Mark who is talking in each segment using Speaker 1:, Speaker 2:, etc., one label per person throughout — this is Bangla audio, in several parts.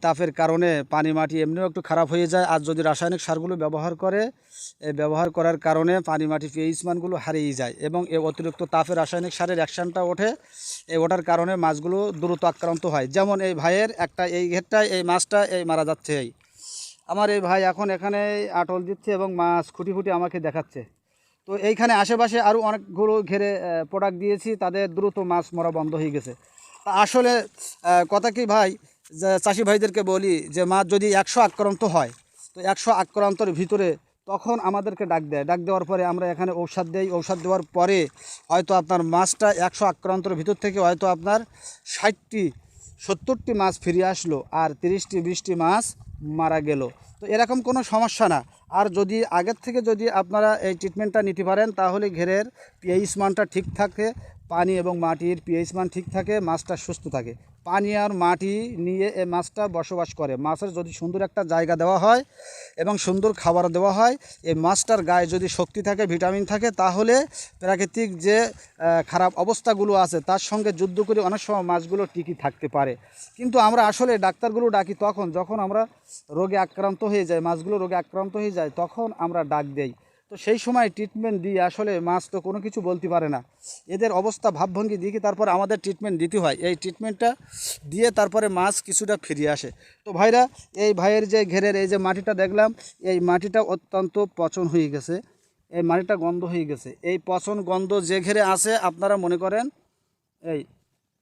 Speaker 1: তাপের কারণে পানি মাটি এমনিও একটু খারাপ হয়ে যায়। আর যদি রাসায়নিক সারগুলো ব্যবহার করে, ব্যবহার করার কারণে পানি মাটি পিএইচ মানগুলো হারিয়ে যায় এবং এই অতিরিক্ত তাপে রাসায়নিক সারের অ্যাকশানটা ওঠে। এই ওঠার কারণে মাছগুলো দ্রুত আক্রান্ত হয়। যেমন এই ভাইয়ের একটা এই ঘেরটায় এই মাছটা এই মারা যাচ্ছে। আমার এই ভাই এখন এখানে আটল দিচ্ছে এবং মাছ খুঁটি খুঁটি আমাকে দেখাচ্ছে। তো এইখানে আশেপাশে আরও অনেকগুলো ঘেরে প্রোডাক্ট দিয়েছি, তাদের দ্রুত মাছ মরা বন্ধ হয়ে গেছে। তা আসলে কথা কি ভাই, যে চাষি ভাইদেরকে বলি যে মাছ যদি 100 আক্রান্ত হয়, তো 100 আক্রান্তর ভিতরে তখন আমাদেরকে ডাক দেয়। ডাক দেওয়ার পরে আমরা এখানে ঔষধ দেই। ঔষধ দেওয়ার পরে হয়তো আপনার মাছটা 100 আক্রান্তর ভিতর থেকে হয়তো আপনার 60টি 70টি মাছ ফিরে আসলো আর 30টি 20টি মাছ মারা গেল। তো এরকম কোনো সমস্যা না। আর যদি আগের থেকে যদি আপনারা এই ট্রিটমেন্টটা নিতে পারেন, তাহলে ঘেরের পিএইচ মানটা ঠিক থাকে, পানি এবং মাটির পিএইচ মান ঠিক থাকে, মাছটা সুস্থ থাকে। পানি আর মাটি নিয়ে এই মাছটা বসবাস করে। মাছের যদি সুন্দর একটা জায়গা দেওয়া হয় এবং সুন্দর খাবার দেওয়া হয়, এই মাছটার গায়ে যদি শক্তি থাকে, ভিটামিন থাকে, তাহলে প্রাকৃতিক যে খারাপ অবস্থাগুলো আছে তার সঙ্গে যুদ্ধ করে অনেক সময় মাছগুলো টিকে থাকতে পারে। কিন্তু আমরা আসলে ডাক্তারগুলো ডাকি তখন যখন আমরা রোগে আক্রান্ত হয়ে যায়, মাছগুলো রোগে আক্রান্ত হয়ে যায়, তখন আমরা ডাক দেই। তো সেই সময় ট্রিটমেন্ট দিয়ে আসলে মাছ তো কোনো কিছু বলতে পারে না। এদের অবস্থা ভাবভঙ্গি দেখে তারপর আমাদের ট্রিটমেন্ট দিতে হয়। এই ট্রিটমেন্টটা দিয়ে তারপরে মাছ কিছুটা ফিরিয়ে আসে। তো ভাইরা, এই ভাইয়ের যে ঘেরের এই যে মাটিটা দেখলাম, এই মাটিটা অত্যন্ত পচন হয়ে গেছে, এই মাটিটা গন্ধ হয়ে গেছে। এই পচন গন্ধ যে ঘেরে আছে আপনারা মনে করেন এই,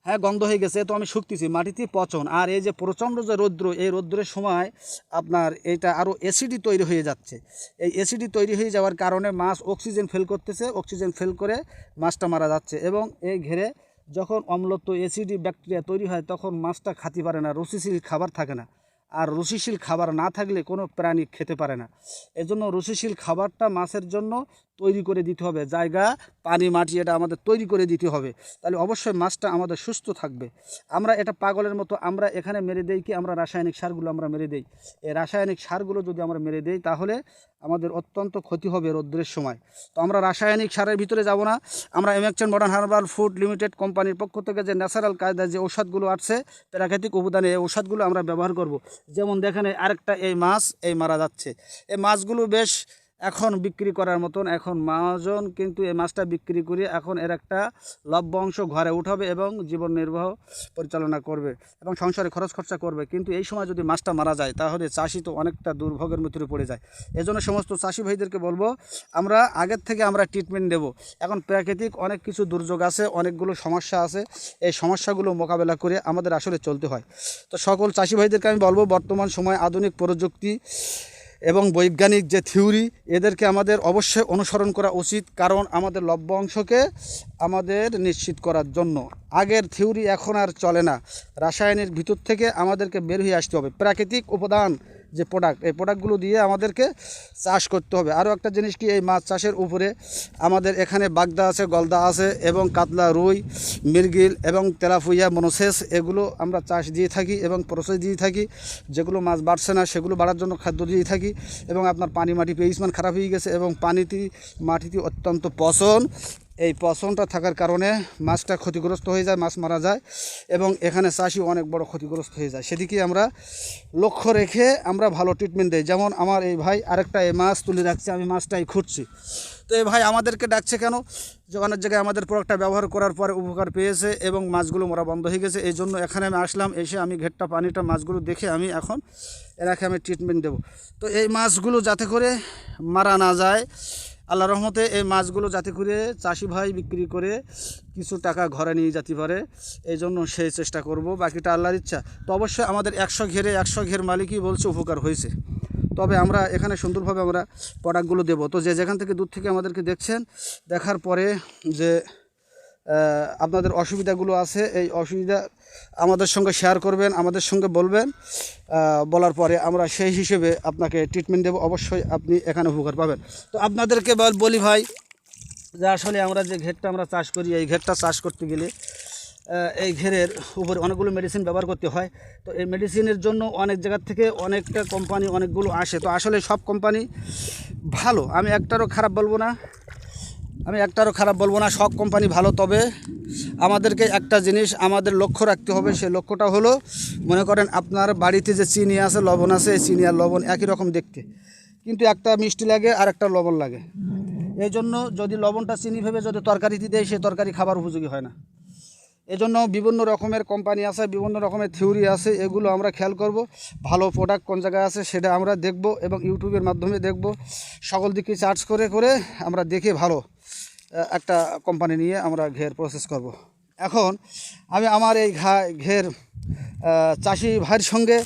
Speaker 1: হ্যাঁ গন্ধ হয়ে গেছে, তো আমি শুকতেছি মাটিতে পচন। আর এই যে প্রচণ্ড যে রৌদ্র, এই রৌদ্রের সময় আপনার এইটা আরও অ্যাসিডি তৈরি হয়ে যাচ্ছে। এই অ্যাসিডি তৈরি হয়ে যাওয়ার কারণে মাছ অক্সিজেন ফেল করতেছে, অক্সিজেন ফেল করে মাছটা মারা যাচ্ছে। এবং এই ঘেরে যখন অম্লত্ব অ্যাসিডি ব্যাকটেরিয়া তৈরি হয়, তখন মাছটা খেতে পারে না, রুচিশীল খাবার থাকে না। আর রুচিশীল খাবার না থাকলে কোনো প্রাণী খেতে পারে না। এজন্য রুচিশীল খাবারটা মাছের জন্য তৈরি করে দিতে হবে, জায়গা পানি মাটি এটা আমাদের তৈরি করে দিতে হবে। তাহলে অবশ্যই মাছটা আমাদের সুস্থ থাকবে। আমরা এটা পাগলের মতো আমরা এখানে মেরে দেই কি, আমরা রাসায়নিক সারগুলো আমরা মেরে দেই। এই রাসায়নিক সারগুলো যদি আমরা মেরে দেই, তাহলে আমাদের অত্যন্ত ক্ষতি হবে রৌদ্রের সময়। তো আমরা রাসায়নিক সারের ভিতরে যাব না। আমরা এমেকচেন মডার্ন হার্বাল ফুড লিমিটেড কোম্পানির পক্ষ থেকে যে ন্যাচারাল কায়দায় যে ঔষধগুলো আছে, প্রাকৃতিক উপাদানে এই ঔষধগুলো আমরা ব্যবহার করব। যেমন দেখেন আরেকটা এই মাছ এই মারা যাচ্ছে। এই মাছগুলো বেশ এখন বিক্রি করার মতন, এখন মহাজন কিন্তু এই মাছটা বিক্রি করে এখন এর একটা লভ্যাংশ ঘরে উঠাবে এবং জীবন নির্বাহ পরিচালনা করবে এবং সংসারে খরচ খরচা করবে। কিন্তু এই সময় যদি মাছটা মারা যায়, তাহলে চাষি তো অনেকটা দুর্ভোগের ভিতরে পড়ে যায়। এজন্য সমস্ত চাষি ভাইদেরকে বলবো, আমরা আগের থেকে আমরা ট্রিটমেন্ট দেব। এখন প্রাকৃতিক অনেক কিছু দুর্যোগ আছে, অনেকগুলো সমস্যা আছে, এই সমস্যাগুলো মোকাবেলা করে আমাদের আসলে চলতে হয়। তো সকল চাষি ভাইদেরকে আমি বলবো, বর্তমান সময় আধুনিক প্রযুক্তি এবং বৈজ্ঞানিক যে থিওরি, এদেরকে আমাদের অবশ্যই অনুসরণ করা উচিত। কারণ আমাদের লভ্যাংশকে আমাদের নিশ্চিত করার জন্য আগের থিওরি এখন আর চলে না। রাসায়নিক ভিতর থেকে আমাদেরকে বের হয়ে আসতে হবে। প্রাকৃতিক উপাদান যে প্রোডাক্ট, এই প্রোডাক্টগুলো দিয়ে আমাদেরকে চাষ করতে হবে। আরও একটা জিনিস কি, এই মাছ চাষের উপরে আমাদের এখানে বাগদা আছে, গলদা আছে এবং কাতলা, রুই, মৃগেল এবং তেলাপুয়া, মনোসেস, এগুলো আমরা চাষ দিয়ে থাকি এবং প্রসেস দিয়ে থাকি। যেগুলো মাছ বাড়ছে না সেগুলো বাড়ার জন্য খাদ্য দিয়ে থাকি। এবং আপনার পানি মাটি পিএইচ মান খারাপ হয়ে গেছে এবং পানিতে মাটিতে অত্যন্ত পচন, এই পচনটা থাকার কারণে মাছটা ক্ষতিগ্রস্ত হয়ে যায়, মাছ মারা যায় এবং এখানে চাষি অনেক বড় ক্ষতিগ্রস্ত হয়ে যায়। সেদিকে আমরা লক্ষ্য রেখে আমরা ভালো ট্রিটমেন্ট দিই। যেমন আমার এই ভাই আরেকটা এই মাছ তুলে রাখছে, আমি মাছটাই খুঁজছি। তো এই ভাই আমাদেরকে ডাকছে কেন, যে অনেক জায়গায় আমাদের প্রোডাক্টটা ব্যবহার করার পরে উপকার পেয়েছে এবং মাছগুলো মরা বন্ধ হয়ে গেছে। এই জন্য এখানে আমি আসলাম, এসে আমি ঘেরটা পানিটা মাছগুলো দেখে আমি এখন এনাকে আমি ট্রিটমেন্ট দেব। তো এই মাছগুলো যাতে করে মারা না যায়, আল্লাহ রহমতে এই মাছগুলো যাতে করে চাষি ভাই বিক্রি করে কিছু টাকা ঘরে নিয়ে যেতে পারে, এই জন্য সেই চেষ্টা করব। বাকিটা আল্লাহর ইচ্ছা। তো অবশ্যই আমাদের 100 ঘের মালিকই বলছে উপকার হয়েছে। তবে আমরা এখানে সুন্দরভাবে আমরা প্রোডাক্টগুলো দেবো। তো যে যেখান থেকে দূর থেকে আমাদেরকে দেখছেন, দেখার পরে যে আপনাদের অসুবিধাগুলো আছে, এই অসুবিধা আমাদের সঙ্গে শেয়ার করবেন, আমাদের সঙ্গে বলবেন। বলার পরে আমরা সেই হিসেবে আপনাকে ট্রিটমেন্ট দেবো। অবশ্যই আপনি এখানে উপকার পাবেন। তো আপনাদেরকে বলি ভাই, যে আসলে আমরা যে ঘেরটা আমরা চাষ করি, এই ঘেরটা চাষ করতে গেলে এই ঘেরের উপরে অনেকগুলো মেডিসিন ব্যবহার করতে হয়। তো এই মেডিসিনের জন্য অনেক জায়গার থেকে অনেকটা কোম্পানি অনেকগুলো আসে। তো আসলে সব কোম্পানি ভালো, আমি একটারও খারাপ বলবো না। আমি একটারও খারাপ বলবো না, সব কোম্পানি ভালো। তবে আমাদেরকে একটা জিনিস আমাদের লক্ষ্য রাখতে হবে, সেই লক্ষ্যটা হলো মনে করেন আপনার বাড়িতে যে চিনি আছে, লবণ আছে, এই চিনি আর লবণ একই রকম দেখতে, কিন্তু একটা মিষ্টি লাগে আর একটা লবণ লাগে। এই জন্য যদি লবণটা চিনি ভেবে যদি তরকারিতে দেয়, সেই তরকারি খাবার উপযোগী হয় না। এজন্য বিভিন্ন রকমের কোম্পানি আছে, বিভিন্ন রকমের থিওরি আছে, এগুলো আমরা খেয়াল করব। ভালো প্রোডাক্ট কোন জায়গায় আছে সেটা আমরা দেখব এবং ইউটিউবের মাধ্যমে দেখব, সকল দিকে সার্চ করে করে আমরা দেখে ভালো একটা কোম্পানি নিয়ে আমরা ঘের প্রসেস করব। এখন আমি আমার এই ঘের চাষি ভাইয়ের সঙ্গে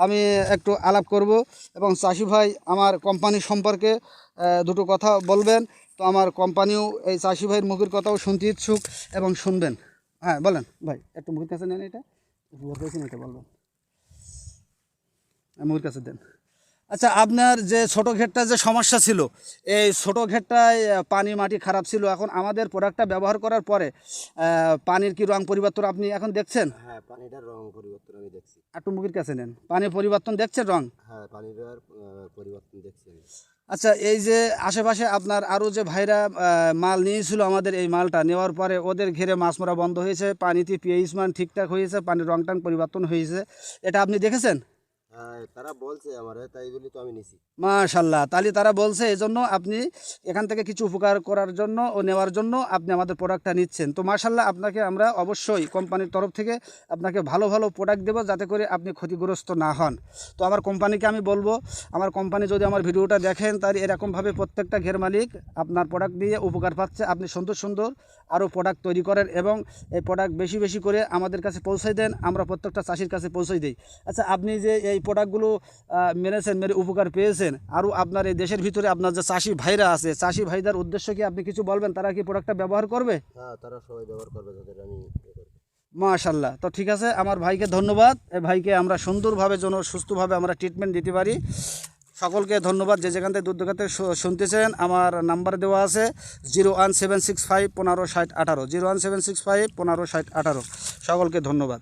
Speaker 1: আমি একটু আলাপ করব এবং চাষি ভাই আমার কোম্পানি সম্পর্কে দুটো কথা বলবেন। তো আমার কোম্পানিও এই চাষি ভাইয়ের মুখের কথাও শুনতে ইচ্ছুক এবং শুনবেন। হ্যাঁ বলেন ভাই, একটু মুখের কাছে নেন, এটা এটা বলবেন, মুখের কাছে দেন। আচ্ছা, আপনার যে ছোট ঘেরটা যে সমস্যা ছিল, এই ছোট ঘেরটায় পানি মাটি খারাপ ছিল, এখন আমাদের প্রোডাক্টটা ব্যবহার করার পরে পানির কি রং পরিবর্তন আপনি এখন দেখছেন?
Speaker 2: হ্যাঁ, পানিটার রং পরিবর্তন আমি দেখছি।
Speaker 1: একটু মুখের কাছে নেন, পানি পরিবর্তন দেখছেন রং?
Speaker 2: হ্যাঁ, পানিটার পরিবর্তন দেখছি আমি।
Speaker 1: আচ্ছা, এই যে আশেপাশে আপনার আরও যে ভাইরা মাল নিয়েছিল, আমাদের এই মালটা নেওয়ার পরে ওদের ঘেরে মাছ মারা বন্ধ হয়েছে, পানিতে পিএইচ মান ঠিকঠাক হয়েছে, পানির রং টাং পরিবর্তন হয়েছে, এটা আপনি দেখেছেন?
Speaker 2: হ্যাঁ, তারা বলছে আমারে, তাই বলি তো আমি নিছি।
Speaker 1: মাশাল্লাহ, তাহলে তারা বলছে, এই জন্য আপনি এখান থেকে কিছু উপকার করার জন্য ও নেওয়ার জন্য আপনি আমাদের প্রোডাক্টটা নিচ্ছেন। তো মাশাল্লাহ, আপনাকে আমরা অবশ্যই কোম্পানির তরফ থেকে আপনাকে ভালো ভালো প্রোডাক্ট দেবো, যাতে করে আপনি ক্ষতিগ্রস্ত না হন। তো আমার কোম্পানিকে আমি বলবো, আমার কোম্পানি যদি আমার ভিডিওটা দেখেন, তাহলে এরকমভাবে প্রত্যেকটা ঘের মালিক আপনার প্রোডাক্ট নিয়ে উপকার পাচ্ছে। আপনি সুন্দর সুন্দর আরও প্রোডাক্ট তৈরি করেন এবং এই প্রোডাক্ট বেশি বেশি করে আমাদের কাছে পৌঁছাই দেন, আমরা প্রত্যেকটা চাষির কাছে পৌঁছাই দিই। আচ্ছা, আপনি যে এই প্রোডাক্টগুলো মেনেছেন, মেরে উপকার পেয়েছেন, আরও আপনার এই দেশের ভিতরে আপনার যে চাষি ভাইরা আছে, চাষি ভাইদের উদ্দেশ্য কি আপনি কিছু বলবেন? তারা কি প্রোডাক্টটা ব্যবহার করবে?
Speaker 2: হ্যাঁ, তারা সবাই ব্যবহার করবে, যাদের আমি
Speaker 1: মাশাল্লাহ। তো ঠিক আছে, আমার ভাইকে ধন্যবাদ। এই ভাইকে আমরা সুন্দরভাবে যেন সুস্থভাবে আমরা ট্রিটমেন্ট দিতে পারি। সকলকে ধন্যবাদ, যে যেখান থেকে দূর দূরান্ত থেকে শুনতেছেন। আমার নাম্বার দেওয়া আছে 01765 1560 18, 01765 1560 18। সকলকে ধন্যবাদ।